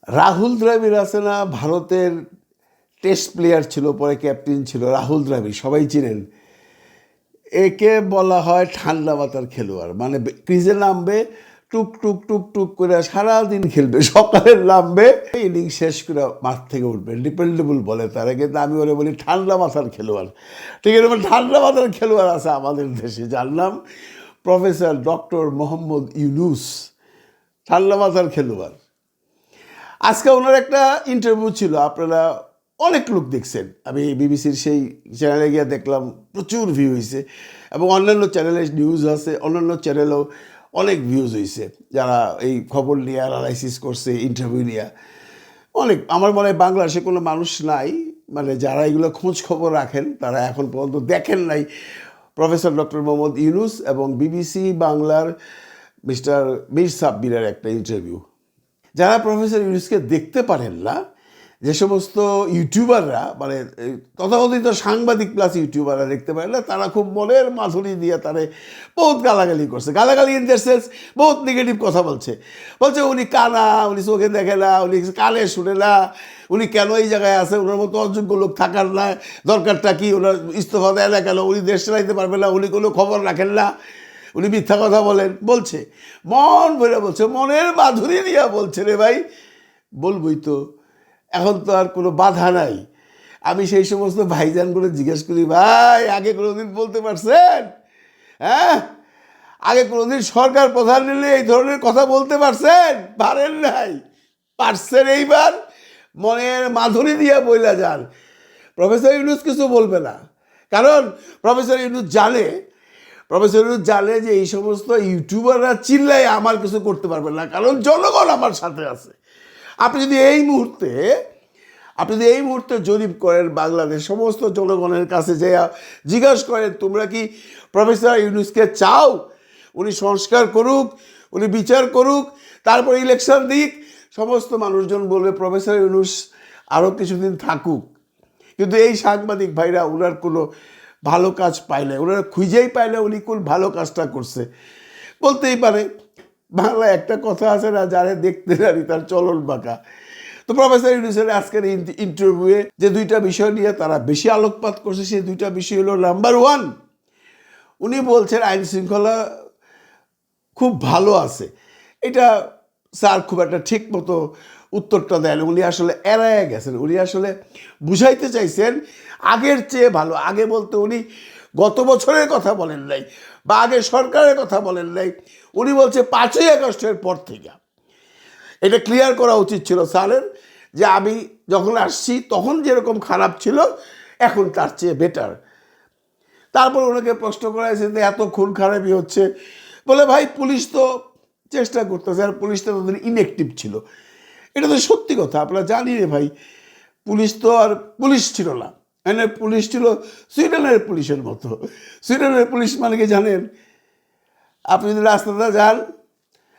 রাহুল দ্রাবিড় আছে না, ভারতের টেস্ট প্লেয়ার ছিল, পরে ক্যাপ্টেন ছিল রাহুল দ্রাবিড়, সবাই চিনেন। একে বলা হয় ঠান্ডা মাথার খেলোয়াড়। মানে ক্রিজে নামবে, টুক টুক টুক টুক করে সারাদিন খেলবে, সকালে নামবে, ইনিংস শেষ করে মাঠ থেকে উঠবে, ডিপেন্ডেবল বলে তারা। কিন্তু আমি ওরা বলি ঠান্ডা মাথার খেলোয়াড়। ঠিক এরকম ঠান্ডা মাথার খেলোয়াড় আছে আমাদের দেশে, যার নাম প্রফেসর ডক্টর মোহাম্মদ ইউনুস। ঠান্ডা মাথার খেলোয়াড়। আজকে ওনার একটা ইন্টারভিউ ছিল, আপনারা অনেক লোক দেখছেন। আমি বিবিসির সেই চ্যানেলে গিয়ে দেখলাম, প্রচুর ভিউ হয়েছে, এবং অন্যান্য চ্যানেলে নিউজ আছে, অন্যান্য চ্যানেলেও অনেক ভিউজ হয়েছে, যারা এই খবর নিয়ে অ্যানালাইসিস করছে, ইন্টারভিউ নিয়ে। অনেক, আমার মনে হয় বাংলাদেশে কোনো মানুষ নাই, মানে যারা এগুলো খোঁজ খবর রাখেন, তারা এখন পর্যন্ত দেখেন নাই প্রফেসর ডক্টর মোহাম্মদ ইউনুস এবং বিবিসি বাংলার মিস্টার মীর সাব্বিরের একটা ইন্টারভিউ। যারা প্রফেসর ইউনুসকে দেখতে পারেন না, যে সমস্ত ইউটিউবাররা, মানে তথাকথিত সাংবাদিক প্লাস ইউটিউবাররা দেখতে পারেন না, তারা খুব মনের মাধুরী দিয়ে তারে বহুত গালাগালি করছে। গালাগালি ইন দ্য সেন্স বহুত নেগেটিভ কথা বলছে। উনি কানা, উনি চোখে দেখে না, উনি কানে শুনে না, উনি কেন এই জায়গায় আছে, ওনার মতো অযোগ্য লোক থাকার না দরকারটা কি, ওনার ইস্তফা দেয় না কেন, উনি দেশ চালাইতে পারবে না, উনি কোনো খবর রাখেন না, উনি মিথ্যা কথা বলছে, মন ভরে বলছে, মনের মাধুরী দিয়া বলছে। রে ভাই, বলবই তো, এখন তো আর কোনো বাধা নাই। আমি সেই সমস্ত ভাইজানগুলো জিজ্ঞেস করি, ভাই আগে কোনোদিন বলতে পারছেন? হ্যাঁ, আগে কোনোদিন সরকার প্রধান নিলে এই ধরনের কথা বলতে পারছেন? পারেন নাই। পারছেন এইবার, মনের মাধুরী দিয়া বইলা যান। প্রফেসর ইউনুস কিছু বলবে না, কারণ প্রফেসর ইউনুস জানে যে এই সমস্ত ইউটিউবাররা চিল্লাই আমার কিছু করতে পারবে না, কারণ জনগণ আমার সাথে আছে। আপনি যদি এই মুহূর্তে জরিপ করেন, বাংলাদেশ সমস্ত জনগণের কাছে যে জিজ্ঞাসা করেন, তোমরা কি প্রফেসর ইউনুসকে চাও উনি সংস্কার করুক, উনি বিচার করুক, তারপর ইলেকশন দিক, সমস্ত মানুষজন বলবে প্রফেসর ইউনুস আরও কিছুদিন থাকুক। কিন্তু এই সাংবাদিক ভাইরা ওনার কোনো ভালো কাজ পাইলে, ওনারা খুঁজেই পাইলে উনি কোন ভালো কাজটা করছে। বলতেই পারে, বাংলায় একটা কথা আছে না, যারে দেখতে জানি তার চলন বাঁকা। তো প্রফেসর ইউনুসের আজকের ইন্টারভিউয়ে যে দুইটা বিষয় নিয়ে তারা বেশি আলোকপাত করছে, সেই দুইটা বিষয় হলো, নাম্বার ওয়ান, উনি বলছেন আইন শৃঙ্খলা খুব ভালো আছে। এটা স্যার খুব একটা ঠিক মতো উত্তরটা দেন, উনি আসলে এড়াইয়া গেছেন। উনি আসলে বুঝাইতে চাইছেন আগের চেয়ে ভালো। আগে বলতে উনি গত বছরের কথা বলেন নাই, বা আগে সরকারের কথা বলেন নাই, উনি বলছে 5ই আগস্টের পর থেকে। এটা ক্লিয়ার করা উচিত ছিল স্যারের, যে আমি যখন আসছি তখন যেরকম খারাপ ছিল এখন তার চেয়ে বেটার। তারপর ওনাকে প্রশ্ন করা হয়েছে যে এত খুন খারাপই হচ্ছে, বলে ভাই পুলিশ তো চেষ্টা করতেছে, আর পুলিশটা তাদের ইনঅ্যাক্টিভ ছিল। এটা তো সত্যি কথা, আপনারা জানি রে ভাই, পুলিশ তো আর পুলিশ ছিল না, এখানে পুলিশ ছিল সুইডেনের পুলিশের মতো। সুইডেনের পুলিশ মানে কি জানেন? আপনি যদি রাস্তাটা যান,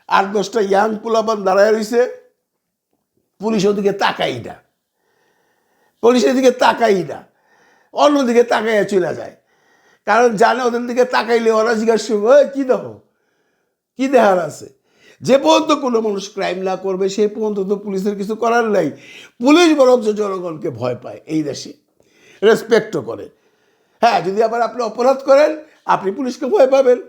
8-10টা ইয়াং পোলাপান দাঁড়ায় রয়েছে, পুলিশ ওদিকে তাকাই না, পুলিশের দিকে তাকাই না, অন্যদিকে তাকাইয়া চলে যায়। কারণ জানে ওদের দিকে তাকাইলে ওরা জিজ্ঞাসা করবে, কী দেখো, কী দেখার আছে? যে পর্যন্ত কোনো মানুষ ক্রাইম না করবে সেই পর্যন্ত তো পুলিশের কিছু করার নাই। পুলিশ বরঞ্চ জনগণকে ভয় পায়, এই দেশে রেসপেক্টও করে। হ্যাঁ, যদি আবার আপনি অপরাধ করেন, আপনি পুলিশকে ভয় পাবেন।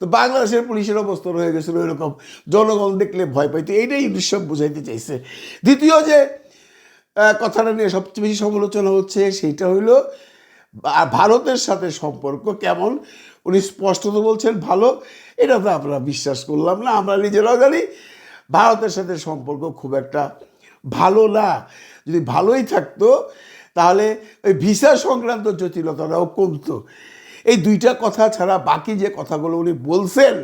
তো বাংলাদেশের পুলিশের অবস্থা হয়ে গেছিল এরকম, জনগণ দেখলে ভয় পাইতো। এইটাই সব বুঝাইতে চাইছে। দ্বিতীয় যে কথাটা নিয়ে সবচেয়ে বেশি সমালোচনা হচ্ছে, সেইটা হইল ভারতের সাথে সম্পর্ক কেমন। উনি স্পষ্টত বলছেন ভালো, এটা তো আমরা বিশ্বাস করলাম না। আমরা নিজেরাও জানি ভারতের সাথে সম্পর্ক খুব একটা ভালো না। যদি ভালোই থাকতো তাহলে ওই ভিসা সংক্রান্ত জটিলতাটাও কমতো। এই দুইটা কথা ছাড়া বাকি যে কথাগুলো উনি বলছেন,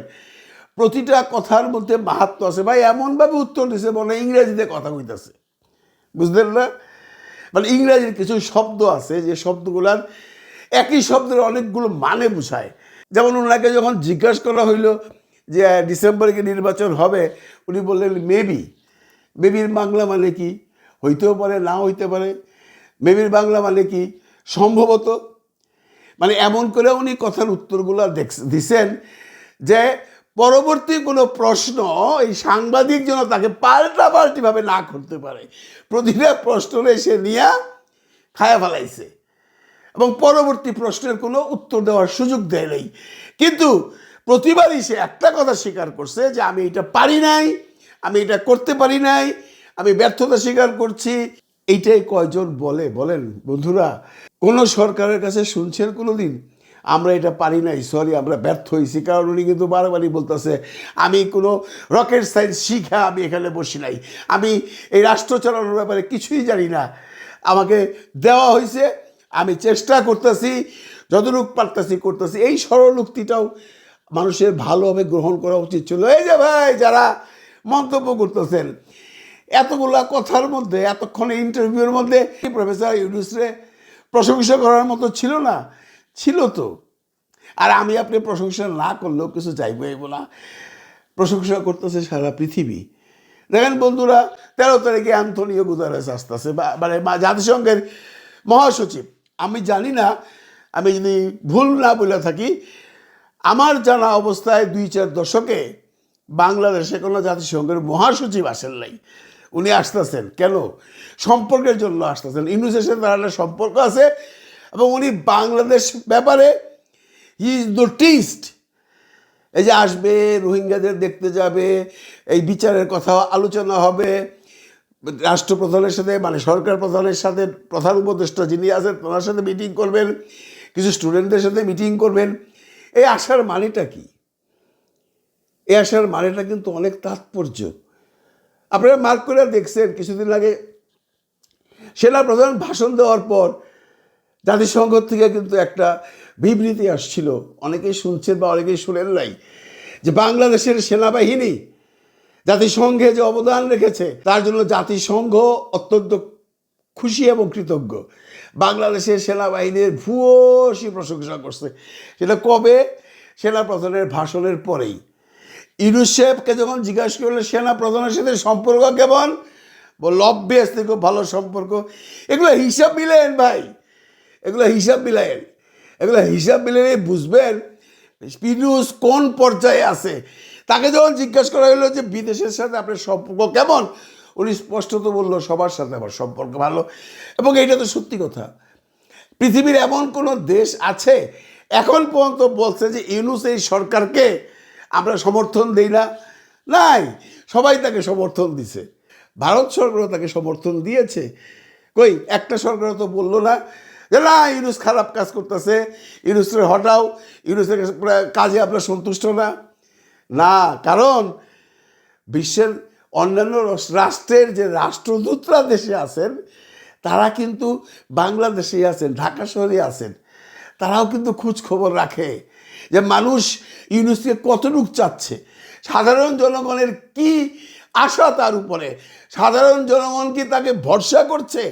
প্রতিটা কথার মধ্যে মাহাত্ম্য আছে। ভাই এমনভাবে উত্তর দিছে মনে ইংরেজিতে কথা কইতেছে, বুঝলেন না? মানে ইংরেজির কিছু শব্দ আছে যে শব্দগুলার একই শব্দের অনেকগুলো মানে বোঝায়। যেমন ওনাকে যখন জিজ্ঞাসা করা হইল যে ডিসেম্বরে কি নির্বাচন হবে, উনি বললেন মেবি। মেবির বাংলা মানে কি? হইতেও পারে, না হইতে পারে। মেবির বাংলা মানে কি? সম্ভবত। মানে এমন করে উনি কথার উত্তরগুলো দিছেন যে পরবর্তী কোনো প্রশ্ন এই সাংবাদিক যেন তাকে পাল্টাপাল্টিভাবে না করতে পারে, প্রতিটা প্রশ্নে সে নিয়ে খায়া ফেলাইছে এবং পরবর্তী প্রশ্নের কোনো উত্তর দেওয়ার সুযোগ দেয় নাই। কিন্তু প্রতিবারই সে একটা কথা স্বীকার করছে যে আমি এটা পারি নাই, আমি এটা করতে পারি নাই, আমি ব্যর্থতা স্বীকার করছি। এইটাই কয়জন বলে বলেন বন্ধুরা? কোনো সরকারের কাছে শুনছেন কোনো দিন আমরা এটা পারি নাই, সরি আমরা ব্যর্থ হয়েছি? কারণ উনি কিন্তু বারবারই বলতেছে আমি কোনো রকেট সায়েন্স শিখা আমি এখানে বসি নাই, আমি এই রাষ্ট্র চালানোর ব্যাপারে কিছুই জানি না, আমাকে দেওয়া হয়েছে, আমি চেষ্টা করতেছি, যতটুকু পারতেছি করতেছি। এই সরল উক্তিটাও মানুষের ভালোভাবে গ্রহণ করা উচিত ছিল। এই যে ভাই যারা মন্তব্য করতেছেন এতগুলা কথার মধ্যে, এতক্ষণ ইন্টারভিউর মধ্যে প্রফেসর ইউনূসরে প্রশংসা করার মতো ছিল না? ছিল তো। আর আমি আপনি প্রশংসা না করলেও কিছু চাইবই না, প্রশংসা করতেছে সারা পৃথিবী। দেখেন বন্ধুরা, 13 তারিখে অ্যান্থনিও গুতেরেস আসতেছে, মানে জাতিসংঘের মহাসচিব। আমি জানি না, আমি যদি ভুল না বলে থাকি, আমার জানা অবস্থায় 2-4 দশকে বাংলাদেশে কোনো জাতিসংঘের মহাসচিব আসেন নাই। উনি আসতেছেন কেন? সম্পর্কের জন্য আসতেছেন। ইউনূসের সাথে তার একটা সম্পর্ক আছে এবং উনি বাংলাদেশ ব্যাপারে হি ইজ নোটিসড। এই যে আসবে, রোহিঙ্গাদের দেখতে যাবে, এই বিচারের কথা আলোচনা হবে, রাষ্ট্রপ্রধানের সাথে মানে সরকার প্রধানের সাথে, প্রধান উপদেষ্টা যিনি আছেন তার সাথে মিটিং করবেন, কিছু স্টুডেন্টদের সাথে মিটিং করবেন। এই আসার মানেটা কি? এই আসার মানেটা কিন্তু অনেক তাৎপর্য। আপনারা মার্ক করে দেখছেন, কিছুদিন আগে সেনা প্রধান ভাষণ দেওয়ার পর জাতিসংঘ থেকে কিন্তু একটা বিবৃতি আসছিল, অনেকেই শুনছেন বা অনেকেই শুনেন নাই, যে বাংলাদেশের সেনাবাহিনী জাতিসংঘে যে অবদান রেখেছে তার জন্য জাতিসংঘ অত্যন্ত খুশি এবং কৃতজ্ঞ। বাংলাদেশের সেনাবাহিনীর ভূয়সী প্রশংসা করছে। সেটা কবে? সেনা প্রধানের ভাষণের পরেই। ইউনূস সাহেবকে যখন জিজ্ঞাসা করলে সেনা প্রধানের সাথে সম্পর্ক কেমন, বলল অবভিয়াসলি খুব ভালো সম্পর্ক। এগুলো হিসাব মিলায়েন ভাই, এগুলো হিসাব মিলায়েন, এগুলো হিসাব মিলিয়ে বুঝবেন ইউনূস কোন পর্যায়ে আছে। তাকে যখন জিজ্ঞাসা করা হলো যে বিদেশের সাথে আপনার সম্পর্ক কেমন, উনি স্পষ্টত বললো সবার সাথে আমার সম্পর্ক ভালো। এবং এইটা তো সত্যি কথা। পৃথিবীর এমন কোনো দেশ আছে এখন পর্যন্ত বলছে যে ইউনূস এই সরকারকে আমরা সমর্থন দিই না? নাই, সবাই তাকে সমর্থন দিছে। ভারত সরকারও তাকে সমর্থন দিয়েছে। কই একটা সরকার তো বললো না যে না ইউনূস খারাপ কাজ করতেছে, ইউনূসকে হটাও, ইউনূসের কাজে আপনার সন্তুষ্ট না। না, কারণ বিশ্বের অন্যান্য রাষ্ট্রের যে রাষ্ট্রদূতরা দেশে আছেন তারা কিন্তু বাংলাদেশেই আছেন, ঢাকা শহরে আছেন, তারাও কিন্তু খোঁজ খবর রাখে যে মানুষ ইউনূসকে কতটুকু চাচ্ছে, সাধারণ জনগণের কি আশা তার উপরে, সাধারণ জনগণ কি তাকে ভরসা করছে?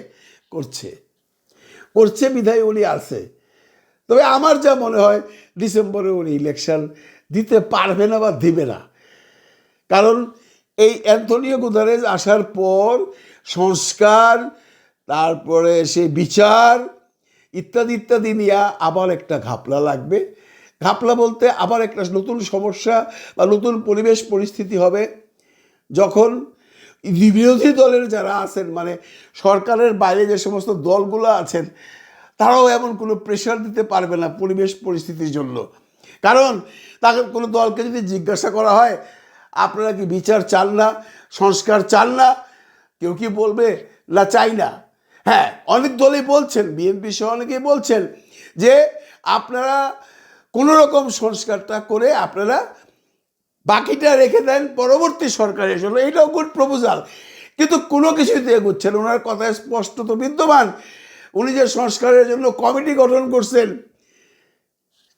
করছে বিধায় উনি আছে। তবে আমার যা মনে হয় ডিসেম্বরে উনি ইলেকশন দিতে পারবে না বা দিবে না। কারণ এই অ্যান্থনিও গুতেরেস আসার পর সংস্কার, তারপরে সেই বিচার ইত্যাদি ইত্যাদি নিয়ে আবার একটা ঘাপলা লাগবে। ঘাপলা বলতে আবার একটা নতুন সমস্যা বা নতুন পরিবেশ পরিস্থিতি হবে, যখন বিরোধী দলের যারা আছেন মানে সরকারের বাইরে যে সমস্ত দলগুলো আছেন তারাও এমন কোনো প্রেশার দিতে পারবে না পরিবেশ পরিস্থিতির জন্য। কারণ তাকে কোনো দলকে যদি জিজ্ঞাসা করা হয় আপনারা কি বিচার চান না, সংস্কার চান না, কেউ কি বলবে না চাই না? হ্যাঁ, অনেক দলই বলছেন, বিএনপি সহ অনেকেই বলছেন যে আপনারা কোনো রকম সংস্কারটা করে আপনারা বাকিটা রেখে দেন পরবর্তী সরকারের জন্য। এইটাও গুড প্রপোজাল, কিন্তু কোনো কিছুতে এগোচ্ছেন। ওনার কথায় স্পষ্ট তো বিদ্যমান, উনি যে সংস্কারের জন্য কমিটি গঠন করছেন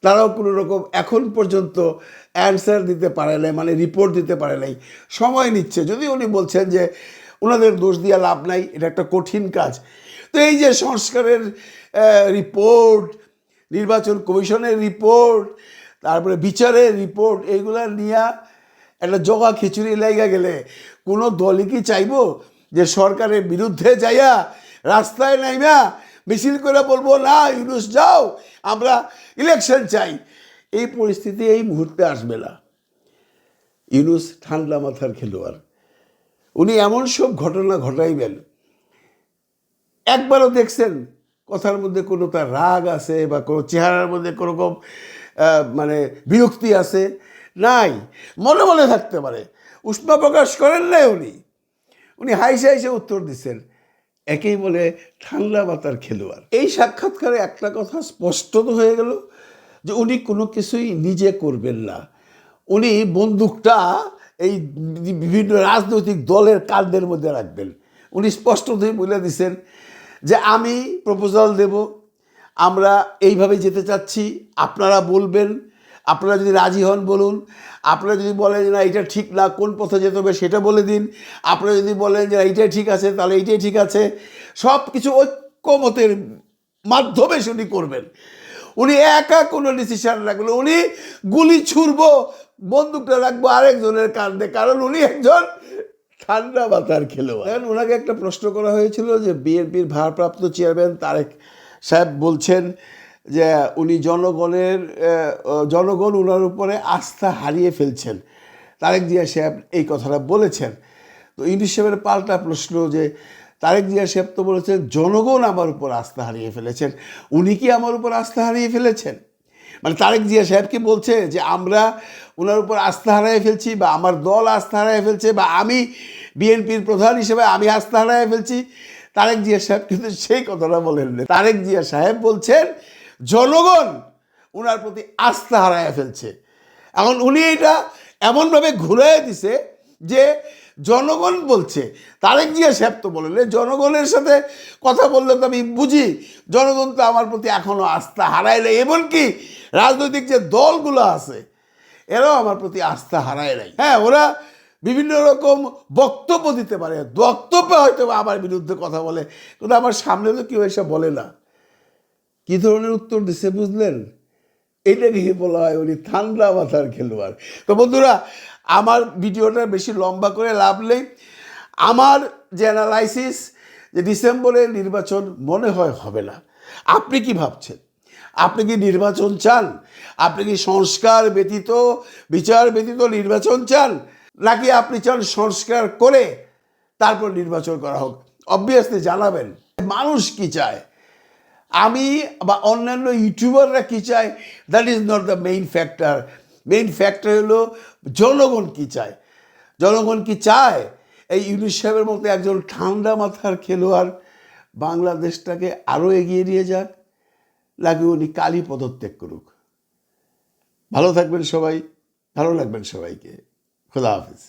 তারাও কোনো রকম এখন পর্যন্ত অ্যান্সার দিতে পারে নাই, মানে রিপোর্ট দিতে পারে নাই, সময় নিচ্ছে। যদি উনি বলছেন যে ওনাদের দোষ দিয়ে লাভ নাই, এটা একটা কঠিন কাজ। তো এই যে সংস্কারের রিপোর্ট, নির্বাচন কমিশনের রিপোর্ট, তারপরে বিচারের রিপোর্ট, এইগুলা নিয়ে একটা জগা খিচুড়ি লেগে গেলে কোনো দলই কি চাইবো যে সরকারের বিরুদ্ধে যাইয়া রাস্তায় নাইমা মিছিল করে বলবো না ইউনূস যাও, আমরা ইলেকশন চাই? এই পরিস্থিতি এই মুহূর্তে আসবে না। ইউনূস ঠান্ডা মাথার খেলোয়াড়। উনি এমন সব ঘটনা ঘটাইবেন, একবারও দেখছেন কথার মধ্যে কোনো তার রাগ আছে বা কোনো চেহারার মধ্যে কোনো রকম মানে বিরক্তি আছে? নাই। মনে মনে থাকতে পারে, উষ্মা প্রকাশ করেন নাই উনি। উনি হাইসে হাইসে উত্তর দিচ্ছেন। একেই বলে ঠান্ডা মাথার খেলোয়াড়। এই সাক্ষাৎকারে একটা কথা স্পষ্ট তো হয়ে গেল যে উনি কোনো কিছুই নিজে করবেন না। উনি বন্দুকটা এই বিভিন্ন রাজনৈতিক দলের কাঁধের মধ্যে রাখবেন। উনি স্পষ্টতই বলে দিচ্ছেন যে আমি প্রপোজাল দেব, আমরা এইভাবে যেতে চাচ্ছি, আপনারা বলবেন, আপনারা যদি রাজি হন বলুন, আপনারা যদি বলেন যে না এটা ঠিক না, কোন পথে যেতে হবে সেটা বলে দিন, আপনারা যদি বলেন যে এইটাই ঠিক আছে তাহলে এইটাই ঠিক আছে, সব কিছু ঐক্যমতের মাধ্যমে উনি করবেন। উনি একা কোনো ডিসিশন রাখবেন, উনি গুলি ছুড়ব, বন্দুকটা রাখবো আরেকজনের কাঁধে, কারণ উনি একজন ঠান্ডা মাথার খেলোয়াড়। ওনাকে একটা প্রশ্ন করা হয়েছিল যে বিএনপির ভারপ্রাপ্ত চেয়ারম্যান তারেক সাহেব বলছেন যে উনি জনগণ ওনার উপরে আস্থা হারিয়ে ফেলছেন। তারেক জিয়া সাহেব এই কথাটা বলেছেন। তো ইউনূস সাহেবের পাল্টা প্রশ্ন যে তারেক জিয়া সাহেব তো বলেছেন জনগণ আমার উপর আস্থা হারিয়ে ফেলেছেন, উনি কি আমার উপর আস্থা হারিয়ে ফেলেছেন? মানে তারেক জিয়া সাহেব কি বলছে যে আমরা ওনার উপর আস্থা হারিয়ে ফেলছি, বা আমার দল আস্থা হারিয়ে ফেলছে, বা আমি বিএনপির প্রধান হিসেবে আমি আস্থা হারিয়ে ফেলছি? তারেক জিয়া সাহেব কিন্তু সেই কথাটা বলেন না। তারেক জিয়া সাহেব বলছেন জনগণ ওনার প্রতি আস্থা হারায় ফেলছে। এখন উনি এটা এমনভাবে ঘুরাই দিছে যে জনগণ বলছে। তারেক জিয়া সাহেব তো বললে জনগণের সাথে কথা বললে তো আমি বুঝি জনগণ তো আমার প্রতি এখনও আস্থা হারায় নাই, এমনকি রাজনৈতিক যে দলগুলো আছে এরাও আমার প্রতি আস্থা হারায় নাই। হ্যাঁ, ওরা বিভিন্ন রকম বক্তব্য দিতে পারে, বক্তব্যে হয়তো আমার বিরুদ্ধে কথা বলে, কিন্তু আমার সামনে তো কেউ এসে বলে না। কী ধরনের উত্তর দিছে বুঝলেন? এইটাকে বলা হয় উনি ঠান্ডা মাথার খেলোয়াড়। তো বন্ধুরা, আমার ভিডিওটা বেশি লম্বা করে লাভ নেই। আমার যে অ্যানালাইসিস যে ডিসেম্বরে নির্বাচন মনে হয় হবে না। আপনি কি ভাবছেন? আপনি কি নির্বাচন চান? আপনি কি সংস্কার ব্যতীত, বিচার ব্যতীত নির্বাচন চান, নাকি আপনি চান সংস্কার করে তারপর নির্বাচন করা হোক? অবভিয়াসলি জানাবেন মানুষ কি চায়। আমি বা অন্যান্য ইউটিউবাররা কী চায়, that is not the main factor. Main factor হলো জনগণ কী চায়। জনগণ কি চায় এই ইউনূস সাহেবের মতো একজন ঠান্ডা মাথার খেলোয়াড় বাংলাদেশটাকে আরও এগিয়ে নিয়ে যাক, নাকি উনি কালই পদত্যাগ করুক? ভালো থাকবেন সবাই, ভালো লাগবেন সবাইকে। খোদা হাফিজ।